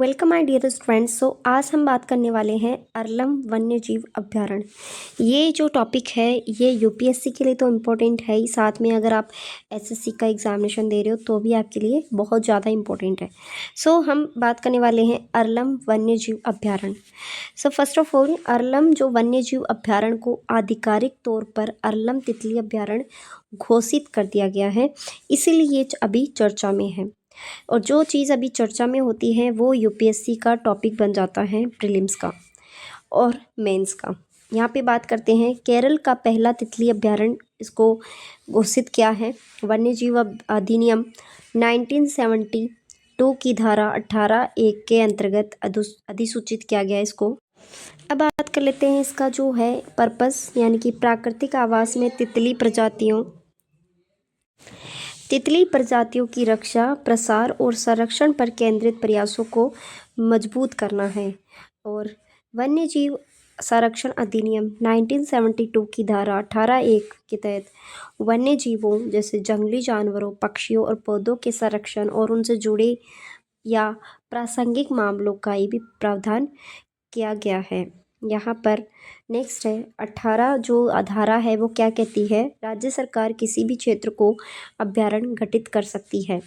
Welcome my dearest friends. आज हम बात करने वाले हैं अरलम वन्यजीव अभयारण्य। ये जो टॉपिक है ये यूपीएससी के लिए तो इम्पोर्टेंट है ही, साथ में अगर आप एसएससी का एग्जामिनेशन दे रहे हो तो भी आपके लिए बहुत ज़्यादा इम्पोर्टेंट है। हम बात करने वाले हैं अरलम वन्यजीव अभयारण्य। फर्स्ट ऑफ ऑल, अरलम जो वन्यजीव अभयारण्य को आधिकारिक तौर पर अरलम तितली अभयारण्य घोषित कर दिया गया है, इसीलिए ये अभी चर्चा में है। और जो चीज़ अभी चर्चा में होती है वो यूपीएससी का टॉपिक बन जाता है, प्रीलिम्स का और मेंस का। यहाँ पे बात करते हैं केरल का पहला तितली अभयारण्य, इसको घोषित किया है वन्यजीव अधिनियम 1972 की धारा 18(1) के अंतर्गत अधिसूचित किया गया इसको। अब बात कर लेते हैं इसका जो है पर्पस, यानी कि प्राकृतिक आवास में तितली प्रजातियों की रक्षा, प्रसार और संरक्षण पर केंद्रित प्रयासों को मजबूत करना है। और वन्यजीव संरक्षण अधिनियम 1972 की धारा 18(1) के तहत वन्यजीवों जैसे जंगली जानवरों, पक्षियों और पौधों के संरक्षण और उनसे जुड़े या प्रासंगिक मामलों का भी प्रावधान किया गया है। यहाँ पर नेक्स्ट है 18 जो धारा है वो क्या कहती है, राज्य सरकार किसी भी क्षेत्र को अभयारण्य गठित कर सकती है।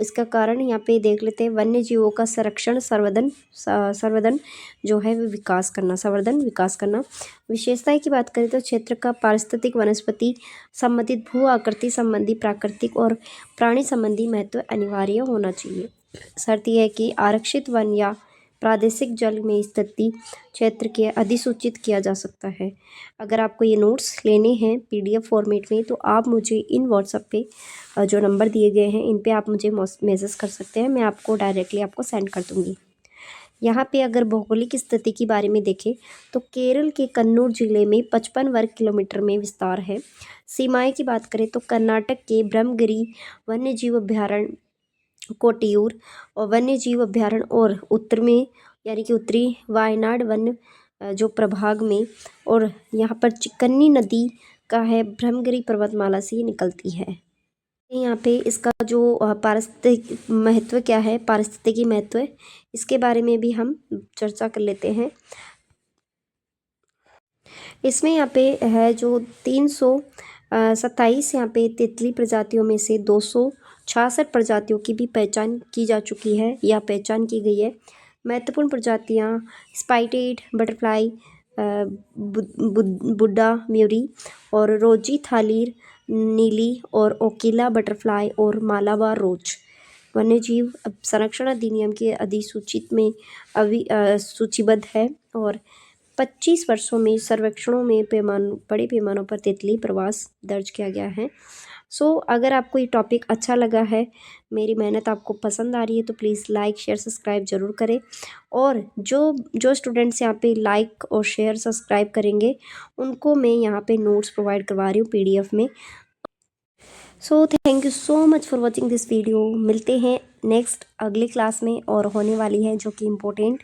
इसका कारण यहाँ पे देख लेते हैं, वन्य जीवों का संरक्षण, संवर्धन जो है वो विकास करना। विशेषताएं की बात करें तो क्षेत्र का पारिस्थितिक, वनस्पति संबंधित, भू आकृति संबंधी, प्राकृतिक और प्राणी संबंधी महत्व अनिवार्य होना चाहिए। शर्त यह है कि आरक्षित वन या प्रादेशिक जल में स्थित क्षेत्र के अधिसूचित किया जा सकता है। अगर आपको ये नोट्स लेने हैं पीडीएफ फॉर्मेट में तो आप मुझे इन व्हाट्सएप पे जो नंबर दिए गए हैं इन पे आप मुझे मैसेज कर सकते हैं, मैं आपको डायरेक्टली आपको सेंड कर दूँगी। यहाँ पे अगर भौगोलिक स्थिति के बारे में देखें तो केरल के कन्नूर जिले में 55 वर्ग किलोमीटर में विस्तार है। सीमाएँ की बात करें तो कर्नाटक के ब्रह्मगिरी वन्यजीव अभयारण्य, कोटियूर और वन्यजीव अभयारण्य और उत्तर में यानी कि उत्तरी वायनाड वन्य जो प्रभाग में, और यहाँ पर चिकन्नी नदी का है ब्रह्मगिरी पर्वतमाला से निकलती है। यहाँ पे इसका जो पारिस्थितिक महत्व क्या है, पारिस्थितिकी महत्व, इसके बारे में भी हम चर्चा कर लेते हैं। इसमें यहाँ पे है जो 327 यहाँ पे तितली प्रजातियों में से 266 प्रजातियों की भी पहचान की जा चुकी है या पहचान की गई है। महत्वपूर्ण प्रजातियाँ स्पाइटेड बटरफ्लाई, बुड्डा म्यूरी और रोजी थालीर नीली और ओकिला बटरफ्लाई और मालाबार रोच वन्यजीव संरक्षण अधिनियम के अधिसूचित में सूचीबद्ध है। और 25 वर्षों में सर्वेक्षणों में बड़े पैमानों पर तितली प्रवास दर्ज किया गया है। अगर आपको ये टॉपिक अच्छा लगा है, मेरी मेहनत आपको पसंद आ रही है तो प्लीज़ लाइक शेयर सब्सक्राइब ज़रूर करें। और जो स्टूडेंट्स यहाँ पे लाइक और शेयर सब्सक्राइब करेंगे उनको मैं यहाँ पे नोट्स प्रोवाइड करवा रही हूँ पीडीएफ में। Thank you so much for watching this video. मिलते हैं नेक्स्ट अगली क्लास में और होने वाली है जो कि इम्पोर्टेंट,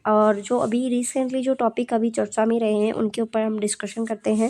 और जो अभी रिसेंटली जो टॉपिक अभी चर्चा में रहे हैं उनके ऊपर हम डिस्कशन करते हैं।